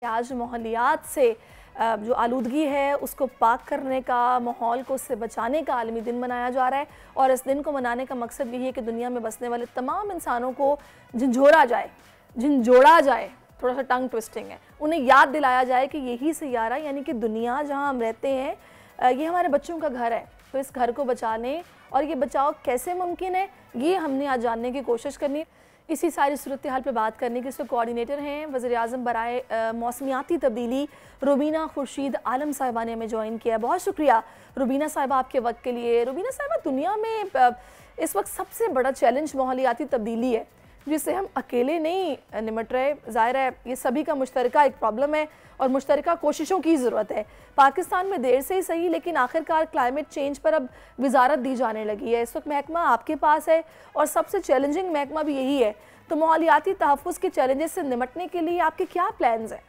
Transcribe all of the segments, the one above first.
आज माहौलियात से जो आलूदगी है उसको पाक करने का, माहौल को उससे बचाने का आलमी दिन मनाया जा रहा है। और इस दिन को मनाने का मकसद यही है कि दुनिया में बसने वाले तमाम इंसानों को झिंझोड़ा जाए, थोड़ा सा टंग ट्विस्टिंग है, उन्हें याद दिलाया जाए कि यही सैयारा यानी कि दुनिया जहाँ हम रहते हैं ये हमारे बच्चों का घर है। तो इस घर को बचाने और ये बचाव कैसे मुमकिन है ये हमने आज जानने की कोशिश करनी है। इसी सारी सूरत हाल पर बात करने के इसमें कोऑर्डिनेटर हैं वज़ीर-ए-आज़म बराए मौसमियाती तब्दीली रुबीना खुर्शीद आलम साहिबा ने हमें ज्वाइन किया। बहुत शुक्रिया रुबीना साहिबा आपके वक्त के लिए। रुबीना साहिबा, दुनिया में इस वक्त सबसे बड़ा चैलेंज माहौलियाती तब्दीली है जिससे हम अकेले नहीं निमट रहे। ज़ाहिर है ये सभी का मुश्तरका एक प्रॉब्लम है और मुश्तरका कोशिशों की ज़रूरत है। पाकिस्तान में देर से ही सही लेकिन आखिरकार क्लाइमेट चेंज पर अब वजारत दी जाने लगी है। इस वक्त महकमा आपके पास है और सबसे चैलेंजिंग महकमा भी यही है। तो माहौलियाती तहफ़्फ़ुज़ के चैलेंजेस से निमटने के लिए आपके क्या प्लान्स हैं?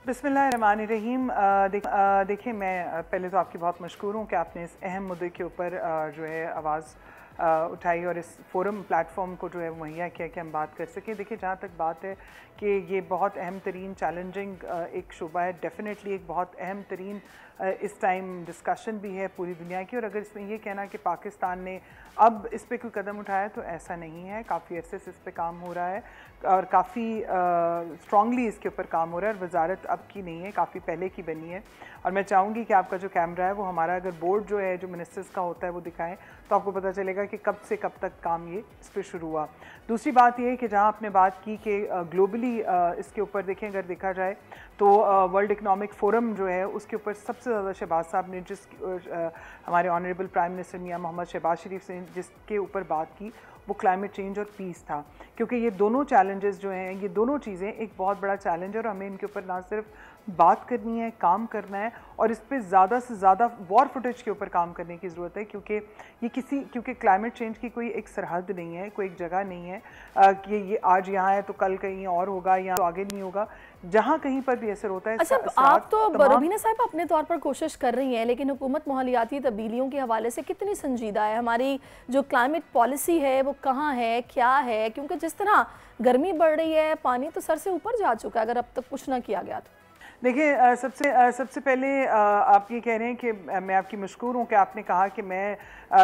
बिस्मिल्लाहिर्रहमानिर्रहीम। देखिए, मैं पहले तो आपकी बहुत मशकूर हूँ कि आपने इस अहम मुद्दे के ऊपर जो है आवाज़ उठाई और इस फोरम प्लेटफॉर्म को जो है मुहैया किया कि हम बात कर सकें। देखिए, जहाँ तक बात है कि ये बहुत अहम तरीन चैलेंजिंग एक शुबा है, डेफिनेटली एक बहुत अहम तरीन इस टाइम डिस्कशन भी है पूरी दुनिया की। और अगर इसमें ये कहना कि पाकिस्तान ने अब इस पे कोई कदम उठाया तो ऐसा नहीं है। काफ़ी अरसे से इस पे काम हो रहा है और काफ़ी स्ट्रॉन्गली इसके ऊपर काम हो रहा है। और वजारत अब की नहीं है, काफ़ी पहले की बनी है। और मैं चाहूँगी कि आपका जो कैमरा है वो हमारा अगर बोर्ड जो है जो मिनिस्टर्स का होता है वो दिखाएं तो आपको पता चलेगा कि कब से कब तक काम ये इस पर शुरू हुआ। दूसरी बात ये है कि जहाँ आपने बात की कि ग्लोबली इसके ऊपर देखें, अगर देखा जाए तो वर्ल्ड इकनॉमिक फोरम जो है उसके ऊपर सबसे ज़्यादा शहबाज साहब ने हमारे ऑनरेबल प्राइम मिनिस्टर मियां मोहम्मद शहबाज शरीफ से जिसके ऊपर बात की वो क्लाइमेट चेंज और पीस था। क्योंकि ये दोनों चैलेंजेस जो हैं, ये दोनों चीज़ें एक बहुत बड़ा चैलेंज है और हमें इनके ऊपर ना सिर्फ बात करनी है, काम करना है और इस पर ज़्यादा से ज़्यादा वॉर फुटेज के ऊपर काम करने की ज़रूरत है। क्योंकि क्लाइमेट चेंज की कोई एक सरहद नहीं है, कोई एक जगह नहीं है कि ये आज यहाँ है तो कल कहीं और होगा या तो आगे नहीं होगा। जहाँ कहीं पर भी असर होता है। अच्छा, आप तो रुबीना साहब अपने तौर पर कोशिश कर रही हैं लेकिन हुकूमत माहौलियाती तब्दीलियों के हवाले से कितनी संजीदा है? हमारी जो क्लाइमेट पॉलिसी है वो कहाँ है, क्या है? क्योंकि जिस तरह गर्मी बढ़ रही है, पानी तो सर से ऊपर जा चुका है अगर अब तक कुछ ना किया गया तो। देखिए, सबसे पहले आप ये कह रहे हैं कि मैं आपकी मशकूर हूँ कि आपने कहा कि मैं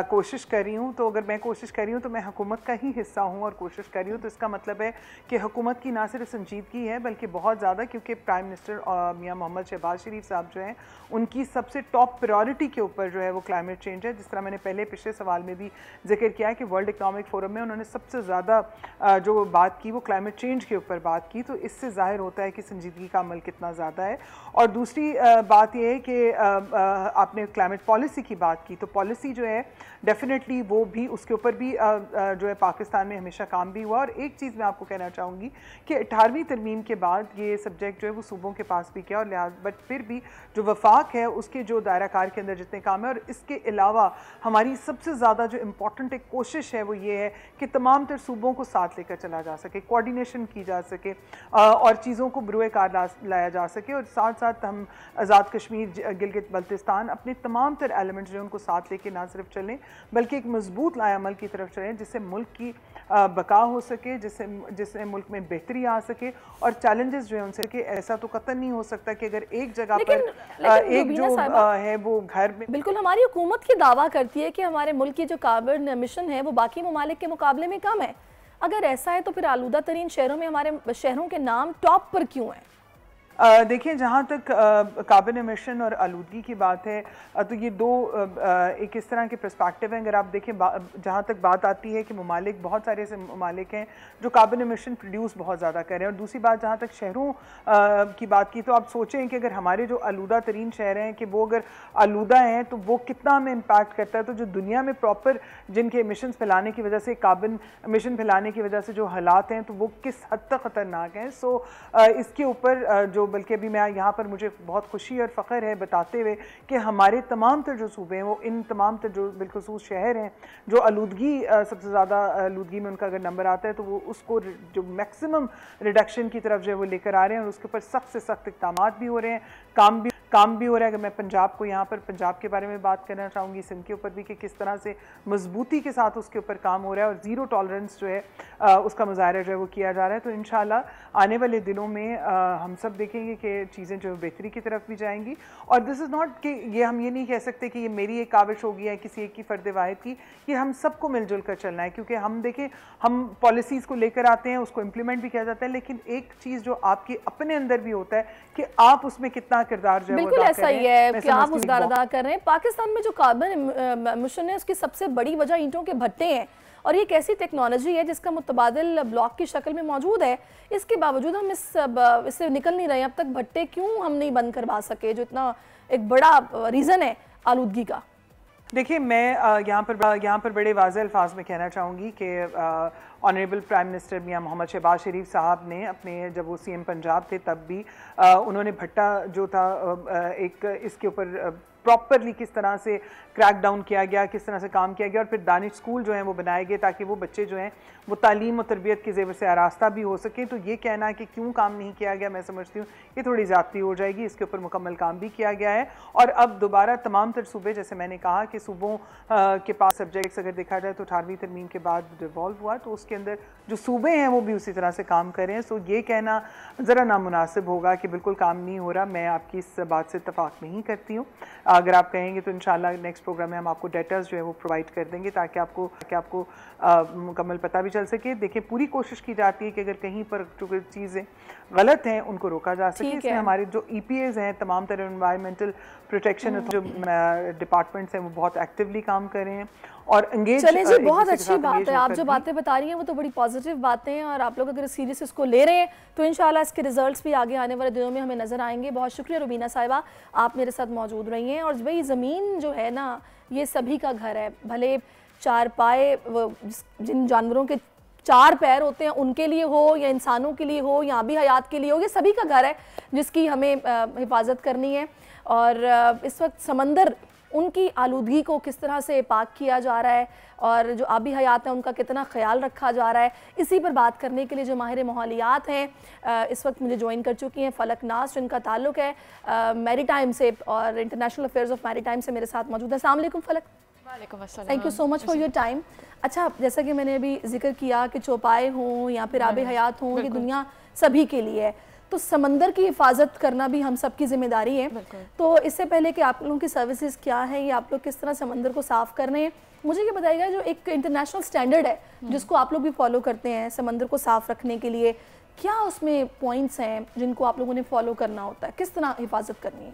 कोशिश कर रही हूँ। तो अगर मैं कोशिश कर रही हूँ तो मैं हुकूमत का ही हिस्सा हूँ और कोशिश कर रही हूँ तो इसका मतलब है कि हुकूमत की ना सिर्फ संजीदगी है बल्कि बहुत ज़्यादा, क्योंकि प्राइम मिनिस्टर मियां मोहम्मद शहबाज शरीफ साहब जो हैं उनकी सबसे टॉप प्रायोरिटी के ऊपर जो है वो क्लाइमेट चेंज है। जिस तरह मैंने पहले पिछले सवाल में भी जिक्र किया कि वर्ल्ड इकनॉमिक फोरम में उन्होंने सबसे ज़्यादा जो बात की वो क्लाइमेट चेंज के ऊपर बात की। तो इससे जाहिर होता है कि संजीदगी का अमल कितना ज़्यादा है। और दूसरी बात यह है कि आपने क्लाइमेट पॉलिसी की बात की, तो पॉलिसी जो है डेफिनेटली वो भी उसके ऊपर भी जो है पाकिस्तान में हमेशा काम भी हुआ। और एक चीज़ मैं आपको कहना चाहूँगी कि 18वीं तरमीम के बाद ये सब्जेक्ट जो है वो सूबों के पास भी किया और बट फिर भी जो वफाक है उसके जो दायरा कार के अंदर जितने काम है। और इसके अलावा हमारी सबसे ज़्यादा जो इम्पोर्टेंट एक कोशिश है वो ये है कि तमाम तर सूबों को साथ लेकर चला जा सके, कोऑर्डिनेशन की जा सके और चीज़ों को बरूए कार लाया जा सके। और साथ साथ हम आज़ाद कश्मीर, गिलगित बल्तिस्तान अपने तमाम तर एलिमेंट्स जो उनको साथ लेके ना सिर्फ चलें बल्कि एक मजबूत लायामल की तरफ चलें जिससे मुल्क की बका हो सके, जिससे मुल्क में बेहतरी आ सके। और चैलेंजेस जो है उनसे कि ऐसा तो कतई नहीं हो सकता कि अगर एक जगह पर एक जो है वो घर में। बिल्कुल, हमारी हुकूमत की दावा करती है कि हमारे मुल्क की जो कार्बन एमिशन है वो बाकी ममालिक के मुकाबले में कम है। अगर ऐसा है तो फिर आलूदा तरीन शहरों में हमारे शहरों के नाम टॉप पर क्यों हैं? देखिए, जहाँ तक कार्बन एमिशन और आलूदगी की बात है तो ये दो एक इस तरह के पर्सपेक्टिव हैं। अगर आप देखें, जहाँ तक बात आती है कि ममालिक, बहुत सारे ऐसे ममालिक हैं जो कार्बन एमिशन प्रोड्यूस बहुत ज़्यादा कर रहे हैं। और दूसरी बात, जहाँ तक शहरों की बात की तो आप सोचें कि अगर हमारे जो आलूदा तरीन शहर हैं कि वो अगर आलूदा हैं तो वो कितना हमें इम्पैक्ट करता है। तो जो दुनिया में प्रॉपर जिनके एमिशन फैलाने की वजह से, कार्बन एमिशन फैलाने की वजह से जो हालात हैं तो वो किस हद तक ख़तरनाक हैं। सो इसके ऊपर जो, बल्कि अभी मैं यहाँ पर मुझे बहुत खुशी और फ़ख्र है बताते हुए कि हमारे तमाम तर जो सूबे हैं वो इन तमाम तर जो बिलखुसूस शहर हैं जो आलूदगी सबसे ज़्यादा आलूदगी में उनका अगर नंबर आता है तो वो उसको जो मैक्सिमम रिडक्शन की तरफ जो है वो लेकर आ रहे हैं और उसके ऊपर सख्त से सख्त इक़दामात भी हो रहे हैं, काम भी काम भी हो रहा है। अगर मैं पंजाब को यहाँ पर पंजाब के बारे में बात करना चाहूँगी, सिंध के ऊपर भी कि किस तरह से मजबूती के साथ उसके ऊपर काम हो रहा है और ज़ीरो टॉलरेंस जो है उसका मुजाहरा जो है वो किया जा रहा है। तो इंशाल्लाह आने वाले दिनों में हम सब देखेंगे कि चीज़ें जो बेहतरी की तरफ भी जाएंगी। और दिस इज़ नॉट कि ये हम ये नहीं कह सकते कि ये मेरी एक काविश होगी या किसी एक की फ़र्द वाहिद की, ये हम सबको मिलजुल कर चलना है। क्योंकि हम देखें, हम पॉलिसीज़ को लेकर आते हैं, उसको इम्प्लीमेंट भी किया जाता है, लेकिन एक चीज़ जो आपके अपने अंदर भी होता है कि आप उसमें कितना किरदार जो है बिल्कुल ऐसा ही है कि आप उसका अदा कर रहे हैं। पाकिस्तान में जो कार्बन एमिशन है उसकी सबसे बड़ी वजह ईंटों के भट्टे हैं, और ये एक ऐसी टेक्नोलॉजी है जिसका मुतबादिल ब्लॉक की शक्ल में मौजूद है। इसके बावजूद हम इससे निकल नहीं रहे। अब तक भट्टे क्यों हम नहीं बंद करवा सके, जो इतना एक बड़ा रीज़न है आलूदगी का? देखिए, मैं यहाँ पर बड़े वाज़ेह अल्फाज में कहना चाहूँगी कि ऑनरेबल प्राइम मिनिस्टर मियां मोहम्मद शहबाज शरीफ साहब ने अपने, जब वो सीएम पंजाब थे तब भी उन्होंने भट्टा जो था एक इसके ऊपर प्रॉपरली किस तरह से क्रैक डाउन किया गया, किस तरह से काम किया गया, और फिर दानिश स्कूल जो हैं वो बनाए गए ताकि वो बच्चे जो हैं वो तालीम और तरबियत के ज़ेवर से आरास्ता भी हो सकें। तो ये कहना कि क्यों काम नहीं किया गया, मैं समझती हूँ ये थोड़ी ज़्यादती हो जाएगी। इसके ऊपर मुकम्मल काम भी किया गया है और अब दोबारा तमाम तर सूबे, जैसे मैंने कहा कि सूबों के पास सब्जेक्ट्स अगर देखा जाए तो 18वीं तरमीम के बाद डिवॉल्व हुआ, तो उसके अंदर जो सूबे हैं वो भी उसी तरह से काम कर रहे हैं। सो ये कहना ज़रा नामुनासिब होगा कि बिल्कुल काम नहीं हो रहा। मैं आपकी इस बात से इत्तफाक नहीं करती हूँ। अगर आप कहेंगे तो इंशाल्लाह नेक्स्ट प्रोग्राम में हम आपको डेटास जो है वो प्रोवाइड कर देंगे ताकि आपको मुकम्मल पता भी चल सके। देखिए, पूरी कोशिश की जाती है कि अगर कहीं पर जो चीज़ें गलत हैं उनको रोका जा सके। इसमें हमारे जो EPAs हैं, तमाम तरह एनवायरमेंटल प्रोटेक्शन जो डिपार्टमेंट्स हैं वो बहुत एक्टिवली काम कर रहे हैं और एंगेज। चलिए जी, बहुत अच्छी बात है। आप जो बातें बता रही हैं वो तो बड़ी पॉजिटिव बातें हैं और आप लोग अगर सीरियस इसको ले रहे हैं तो इंशाल्लाह इसके रिजल्ट्स भी आगे आने वाले दिनों में हमें नज़र आएंगे। बहुत शुक्रिया रुबीना साहिबा, आप मेरे साथ मौजूद रही हैं। और भाई, ज़मीन जो है ना ये सभी का घर है, भले चार पाए जिन जानवरों के 4 पैर होते हैं उनके लिए हो या इंसानों के लिए हो या आबी हयात के लिए हो, ये सभी का घर है जिसकी हमें हिफाजत करनी है। और इस वक्त समंदर, उनकी आलूदगी को किस तरह से पाक किया जा रहा है और जो आबी हयात है उनका कितना ख्याल रखा जा रहा है, इसी पर बात करने के लिए जो माहिर माहौलियात हैं इस वक्त मुझे ज्वाइन कर चुकी हैं फलक नाज, जिनका ताल्लुक़ है मैरीटाइम से और इंटरनेशनल अफेयर्स ऑफ मैरीटाइम से मेरे साथ मौजूद है। अस्सलाम वालेकुम फलक। वालेकुम अस्सलाम। Thank you so much for your time. अच्छा, जैसा कि मैंने अभी जिक्र किया कि चौपाए हों या फिर आबी हयात हों, ये दुनिया सभी के लिए है, तो समंदर की हिफाजत करना भी हम सब की जिम्मेदारी है। तो इससे पहले कि आप लोगों की सर्विसेज क्या है या आप लोग किस तरह समंदर को साफ़ कर रहे हैं, मुझे ये बताइएगा जो एक इंटरनेशनल स्टैंडर्ड है जिसको आप लोग भी फॉलो करते हैं समंदर को साफ़ रखने के लिए, क्या उसमें पॉइंट्स हैं जिनको आप लोगों ने फॉलो करना होता है, किस तरह हिफाजत करनी है?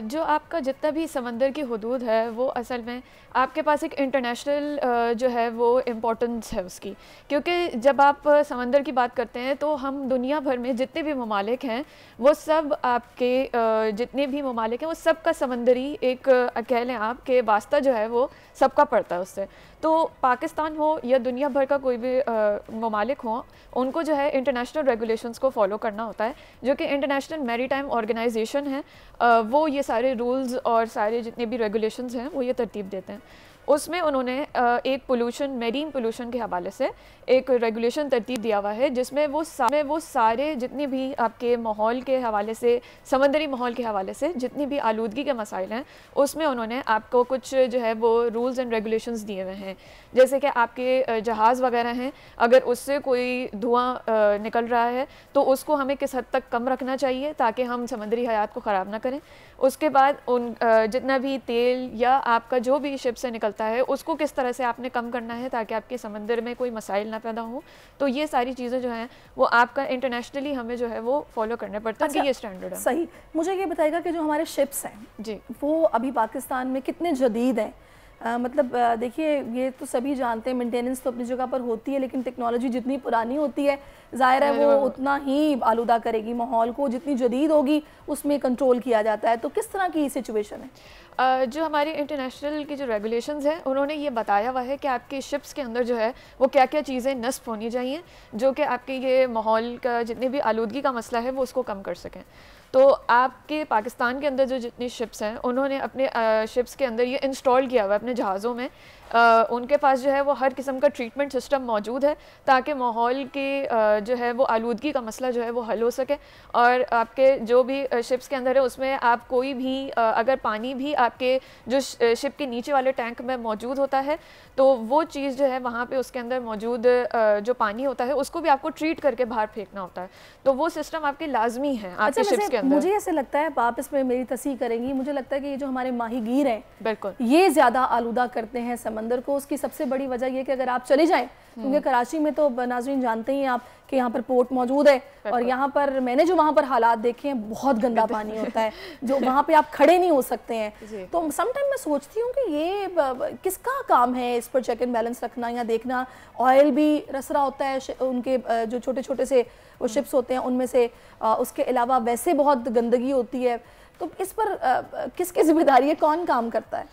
जो आपका जितना भी समंदर की हुदूद है वो असल में आपके पास एक इंटरनेशनल जो है वो इम्पोर्टेंस है उसकी, क्योंकि जब आप समंदर की बात करते हैं तो हम दुनिया भर में जितने भी ममालिक हैं वो सब आपके जितने भी ममालिक हैं वो सब का समंदरी एक कह लें आपके वास्ता जो है वो सबका पड़ता है उससे। तो पाकिस्तान हो या दुनिया भर का कोई भी ममालिक हो, उनको जो है इंटरनेशनल रेगुलेशंस को फॉलो करना होता है, जो कि इंटरनेशनल मैरीटाइम ऑर्गेनाइजेशन है वो ये सारे रूल्स और सारे जितने भी रेगुलेशंस हैं वो ये तरतीब देते हैं। उसमें उन्होंने एक पोल्यूशन, मेरीन पोल्यूशन के हवाले से एक रेगुलेशन तरतीब दिया हुआ है जिसमें वो सारे जितने भी आपके माहौल के हवाले से, समंदरी माहौल के हवाले से जितनी भी आलूदगी के मसाइल हैं उसमें उन्होंने आपको कुछ जो है वो रूल्स एंड रेगुलेशंस दिए हुए हैं। जैसे कि आपके जहाज़ वगैरह हैं, अगर उससे कोई धुआं निकल रहा है तो उसको हमें किस हद तक कम रखना चाहिए ताकि हम समंदरी हयात को ख़राब ना करें। उसके बाद उन जितना भी तेल या आपका जो भी शिप से निकलता है उसको किस तरह से आपने कम करना है ताकि आपके समंदर में कोई मसाइल ना पैदा हो। तो ये सारी चीज़ें जो हैं वो आपका इंटरनेशनली हमें जो है वो फॉलो करने पड़ता है। अच्छा, ये स्टैंडर्ड है। सही। मुझे ये बताइएगा कि जो हमारे शिप्स हैं जी वो अभी पाकिस्तान में कितने जदीद हैं? मतलब देखिए, ये तो सभी जानते हैं मेंटेनेंस तो अपनी जगह पर होती है, लेकिन टेक्नोलॉजी जितनी पुरानी होती है ज़ाहिर है वो उतना ही आलूदा करेगी माहौल को, जितनी जदीद होगी उसमें कंट्रोल किया जाता है। तो किस तरह की सिचुएशन है? जो हमारी इंटरनेशनल की जो रेगुलेशंस हैं उन्होंने ये बताया हुआ है कि आपके शिप्स के अंदर जो है वो क्या क्या चीज़ें नस्ब होनी चाहिए जो कि आपके ये माहौल का जितने भी आलूदगी का मसला है वो उसको कम कर सकें। तो आपके पाकिस्तान के अंदर जो जितनी शिप्स हैं उन्होंने अपने शिप्स के अंदर ये इंस्टॉल किया हुआ है अपने जहाज़ों में। उनके पास जो है वो हर किस्म का ट्रीटमेंट सिस्टम मौजूद है ताकि माहौल के जो है वो आलूदगी का मसला जो है वो हल हो सके। और आपके जो भी शिप्स के अंदर है उसमें आप कोई भी अगर पानी भी आपके जो शिप के नीचे वाले टैंक में मौजूद होता है तो वो चीज़ जो है वहाँ पे उसके अंदर मौजूद जो पानी होता है उसको भी आपको ट्रीट करके बाहर फेंकना होता है। तो वो सिस्टम आपके लाजमी है आपके शिप्स के अंदर। मुझे ऐसे लगता है, आप इसमें मेरी तस्दीक करेंगी, मुझे लगता है कि ये जो हमारे माहीगीर हैं बिल्कुल ये ज़्यादा आलूदा करते हैं समंदर को। उसकी सबसे बड़ी वजह ये कि अगर आप चले जाएं, क्योंकि कराची में तो नाज़रीन जानते ही हैं आप कि यहाँ पर पोर्ट मौजूद है और यहाँ पर मैंने जो वहाँ पर हालात देखे हैं बहुत गंदा पानी होता है जो वहाँ पे आप खड़े नहीं हो सकते हैं। तो समटाइम मैं सोचती हूँ कि ये किसका काम है इस पर चेक एंड बैलेंस रखना या देखना। ऑयल भी रस रहा होता है उनके जो छोटे छोटे से वो शिप्स होते हैं उनमें से, उसके अलावा वैसे बहुत गंदगी होती है। तो इस पर किसकी जिम्मेदारी है, कौन काम करता है?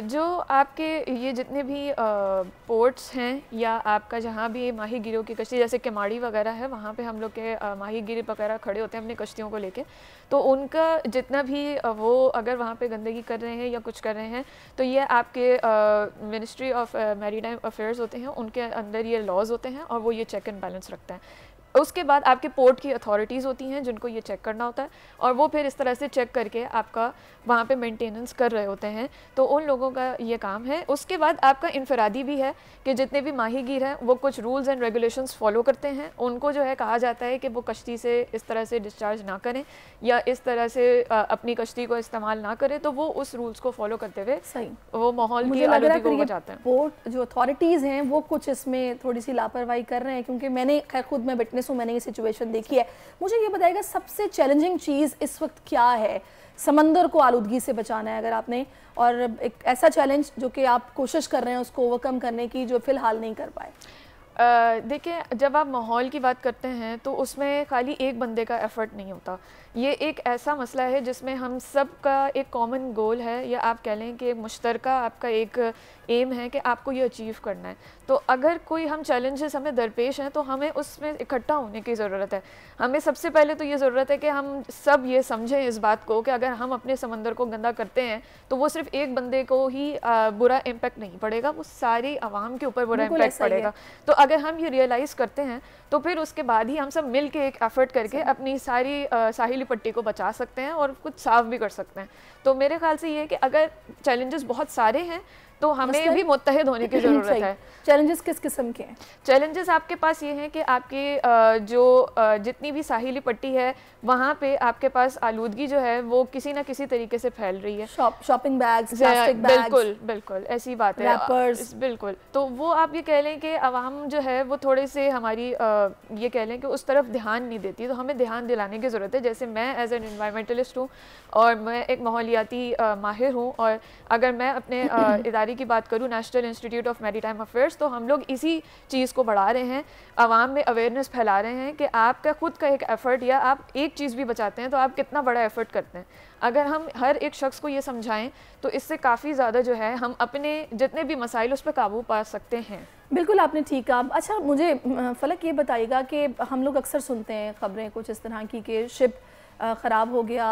जो आपके ये जितने भी पोर्ट्स हैं या आपका जहाँ भी माहीगीरों की कश्ती जैसे किमाड़ी वगैरह है वहाँ पे हम लोग के माहीगीर वगैरह खड़े होते हैं अपनी कश्तियों को लेके। तो उनका जितना भी वो अगर वहाँ पे गंदगी कर रहे हैं या कुछ कर रहे हैं तो ये आपके मिनिस्ट्री ऑफ मैरीटाइम अफेयर्स होते हैं, उनके अंदर ये लॉज होते हैं और वो ये चेक एंड बैलेंस रखते हैं। उसके बाद आपके पोर्ट की अथॉरिटीज़ होती हैं जिनको ये चेक करना होता है और वो फिर इस तरह से चेक करके आपका वहाँ पे मेंटेनेंस कर रहे होते हैं। तो उन लोगों का ये काम है। उसके बाद आपका इनफरादी भी है कि जितने भी माहीगीर हैं वो कुछ रूल्स एंड रेगुलेशंस फॉलो करते हैं। उनको जो है कहा जाता है कि वो कश्ती से इस तरह से डिस्चार्ज ना करें या इस तरह से अपनी कश्ती को इस्तेमाल ना करें, तो वो उस रूल्स को फॉलो करते हुए सही वो माहौल की आलूदगी को बचाते हैं। पोर्ट जो अथॉरिटीज़ हैं वो कुछ इसमें थोड़ी सी लापरवाही कर रहे हैं, क्योंकि मैंने खैर खुद मैं विटनेस हूँ, मैंने ये सिचुएशन देखी है। मुझे ये बताइएगा सबसे चैलेंजिंग चीज़ इस वक्त क्या है समंदर को आलूदगी से बचाना है अगर आपने, और एक ऐसा चैलेंज जो कि आप कोशिश कर रहे हैं उसको ओवरकम करने की जो फ़िलहाल नहीं कर पाए? देखिए, जब आप माहौल की बात करते हैं तो उसमें खाली एक बंदे का एफ़र्ट नहीं होता। ये एक ऐसा मसला है जिसमें हम सब का एक कॉमन गोल है या आप कह लें कि मुश्तरका आपका एक एम है कि आपको ये अचीव करना है। तो अगर कोई हम चैलेंजेस हमें दरपेश हैं तो हमें उसमें इकट्ठा होने की ज़रूरत है। हमें सबसे पहले तो ये ज़रूरत है कि हम सब ये समझें इस बात को कि अगर हम अपने समंदर को गंदा करते हैं तो वो सिर्फ एक बंदे को ही बुरा इम्पैक्ट नहीं पड़ेगा, वो सारी आवाम के ऊपर बुरा इम्पैक्ट पड़ेगा। तो अगर हम ये रियलाइज़ करते हैं तो फिर उसके बाद ही हम सब मिल के एक एफ़र्ट करके अपनी सारी साहिली पट्टी को बचा सकते हैं और कुछ साफ भी कर सकते हैं। तो मेरे ख्याल से ये है कि अगर चैलेंजेस बहुत सारे हैं तो हमें भी मुत्तहिद होने की ज़रूरत है। चैलेंजेस किस किस्म के हैं? चैलेंजेस आपके पास ये हैं कि आपके जो जितनी भी साहिली पट्टी है वहाँ पे आपके पास आलूदगी जो है वो किसी ना किसी तरीके से फैल रही है। शॉपिंग बैग्स, प्लास्टिक बैग्स, बिल्कुल बिल्कुल ऐसी बात है, रैपर्स, बिल्कुल। तो वो आप ये कह लें कि अवाम जो है वो थोड़े से हमारी ये कह लें कि उस तरफ ध्यान नहीं देती, तो हमें ध्यान दिलाने की ज़रूरत है। जैसे मैं एज एन एनवायरमेंटलिस्ट हूँ और मैं एक माहौलियाती माहिर हूँ, और अगर मैं अपने इदारे की बात करूँ national institute of maritime affairs, तो हम लोग इसी चीज़ को बढ़ा रहे हैं, आवाम में अवेयरनेस फैला रहे हैं कि आपका खुद का एक एफ़र्ट या आप एक चीज़ भी बचाते हैं तो आप कितना बड़ा एफ़र्ट करते हैं। अगर हम हर एक शख्स को ये समझाएं तो इससे काफ़ी ज़्यादा जो है हम अपने जितने भी मसाइल उस पर काबू पा सकते हैं। बिल्कुल आपने ठीक कहा। अच्छा, मुझे फलक ये बताइएगा कि हम लोग अक्सर सुनते हैं खबरें कुछ इस तरह की कि शिप ख़राब हो गया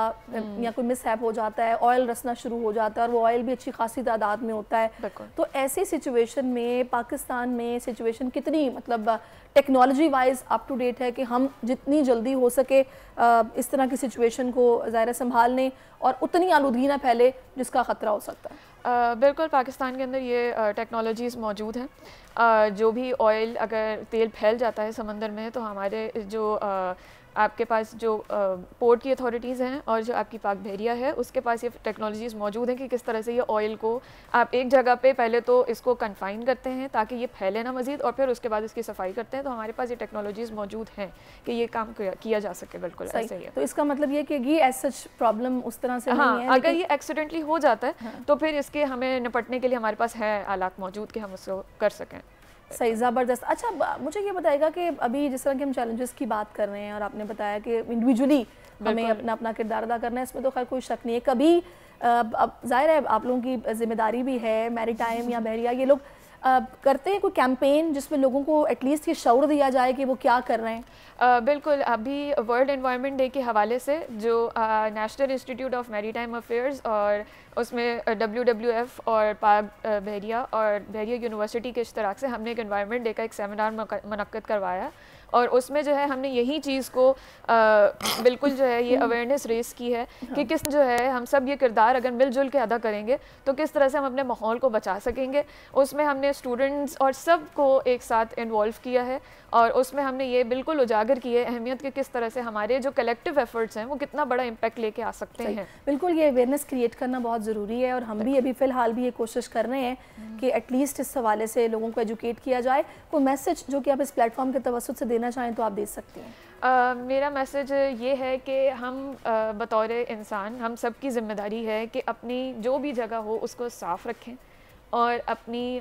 या कोई मिसहैप हो जाता है, ऑयल रसना शुरू हो जाता है और वो ऑयल भी अच्छी खासी तादाद में होता है। तो ऐसी सिचुएशन में पाकिस्तान में सिचुएशन कितनी मतलब technology wise up to date है कि हम जितनी जल्दी हो सके इस तरह की सिचुएशन को ज़ाहिर संभाल लें और उतनी आलूदगी ना फैले जिसका ख़तरा हो सकता है? बिल्कुल, पाकिस्तान के अंदर ये टेक्नोलॉजीज़ मौजूद हैं। जो भी ऑयल अगर तेल फैल जाता है समंदर में तो हमारे जो आपके पास जो पोर्ट की अथॉरिटीज़ हैं और जो आपकी पाक बहरिया है उसके पास ये टेक्नोलॉजीज़ मौजूद हैं कि किस तरह से ये ऑयल को आप एक जगह पे पहले तो इसको कन्फाइन करते हैं ताकि ये फैले ना मज़ीद, और फिर उसके बाद इसकी सफाई करते हैं। तो हमारे पास ये टेक्नोलॉजीज़ मौजूद हैं कि ये काम किया जा सके। बिल्कुल ऐसे ही है। तो इसका मतलब ये कि ये एज सच प्रॉब्लम उस तरह से हाँ, नहीं है, अगर ये एक्सीडेंटली हो जाता है तो फिर इसके हमें निपटने के लिए हमारे पास है आलात मौजूद कि हम उसको कर सकें। सही, ज़बरदस्त। अच्छा, मुझे ये बताएगा कि अभी जिस तरह के हम चैलेंजेस की बात कर रहे हैं और आपने बताया कि इंडिविजुअली हमें अपना अपना किरदार अदा करना है, इसमें तो खैर कोई शक नहीं है। कभी अब जाहिर है आप लोगों की जिम्मेदारी भी है, मैरीटाइम या बहरिया ये लोग करते हैं कोई कैंपेन जिसमें लोगों को एटलीस्ट ये शऊर दिया जाए कि वो क्या कर रहे हैं? बिल्कुल, अभी वर्ल्ड एनवायरनमेंट डे के हवाले से जो national institute of maritime affairs और उसमें WWF और पाक बहरिया और बहरिया यूनिवर्सिटी के इश्तराक से हमने एक एनवायरनमेंट डे का एक सेमिनार मुनक्कद करवाया और उसमें जो है हमने यही चीज़ को बिल्कुल जो है ये अवेयरनेस रेस की है कि किस जो है हम सब ये किरदार अगर मिलजुल के अदा करेंगे तो किस तरह से हम अपने माहौल को बचा सकेंगे। उसमें हमने स्टूडेंट्स और सब को एक साथ इन्वॉल्व किया है और उसमें हमने ये बिल्कुल उजागर की है अहमियत कि किस तरह से हमारे जो कलेक्टिव एफर्ट्स हैं वो कितना बड़ा इम्पैक्ट लेके आ सकते हैं। बिल्कुल, ये अवेयरनेस क्रिएट करना बहुत ज़रूरी है और हम भी अभी फ़िलहाल भी ये कोशिश कर रहे हैं कि एटलीस्ट इस हवाले से लोगों को एजुकेट किया जाए। कोई मैसेज जो कि आप इस प्लेटफॉर्म के तवस्सुत से देना चाहें तो आप दे सकती हैं। मेरा मैसेज ये है कि हम बतौर इंसान हम सब की ज़िम्मेदारी है कि अपनी जो भी जगह हो उसको साफ़ रखें और अपनी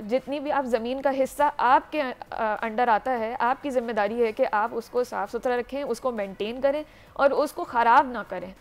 जितनी भी आप ज़मीन का हिस्सा आपके अंडर आता है आपकी ज़िम्मेदारी है कि आप उसको साफ़ सुथरा रखें, उसको मेंटेन करें और उसको ख़राब ना करें।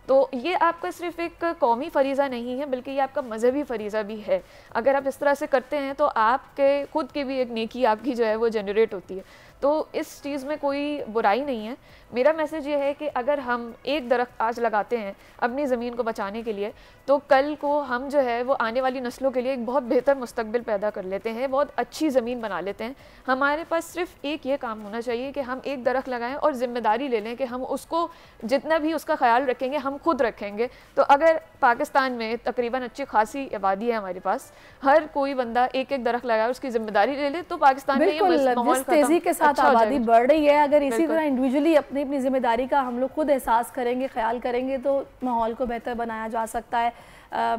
तो ये आपका सिर्फ एक कौमी फ़रीज़ा नहीं है बल्कि ये आपका मजहबी फ़रीज़ा भी है। अगर आप इस तरह से करते हैं तो आपके खुद की भी एक नेकी आपकी जो है वो जनरेट होती है। तो इस चीज़ में कोई बुराई नहीं है। मेरा मैसेज ये है कि अगर हम एक दरख्त आज लगाते हैं अपनी ज़मीन को बचाने के लिए तो कल को हम जो है वो आने वाली नस्लों के लिए एक बहुत बेहतर मुस्तकबिल पैदा कर लेते हैं, बहुत अच्छी ज़मीन बना लेते हैं। हमारे पास सिर्फ एक ये काम होना चाहिए कि हम एक दरख्त लगाएं और ज़िम्मेदारी ले लें कि हम उसको जितना भी उसका ख्याल रखेंगे हम खुद रखेंगे। तो अगर पाकिस्तान में तकरीबन अच्छी खासी आबादी है हमारे पास, हर कोई बंदा एक एक दरख्त लगाए उसकी ज़िम्मेदारी ले ले तो पाकिस्तान में ये माहौल तेज़ी के साथ आबादी बढ़ रही है। अगर इसी तरह इंडिविजुअली अपनी अपनी जिम्मेदारी का हम लोग खुद एहसास करेंगे, ख्याल करेंगे तो माहौल को बेहतर बनाया जा सकता है।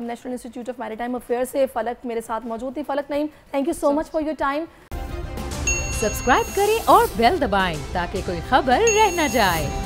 National institute of maritime affairs से फलक मेरे साथ मौजूद थी। फलक Naeem, thank you so much for your time. Subscribe करें और बेल दबाएं ताकि कोई खबर रह न जाए।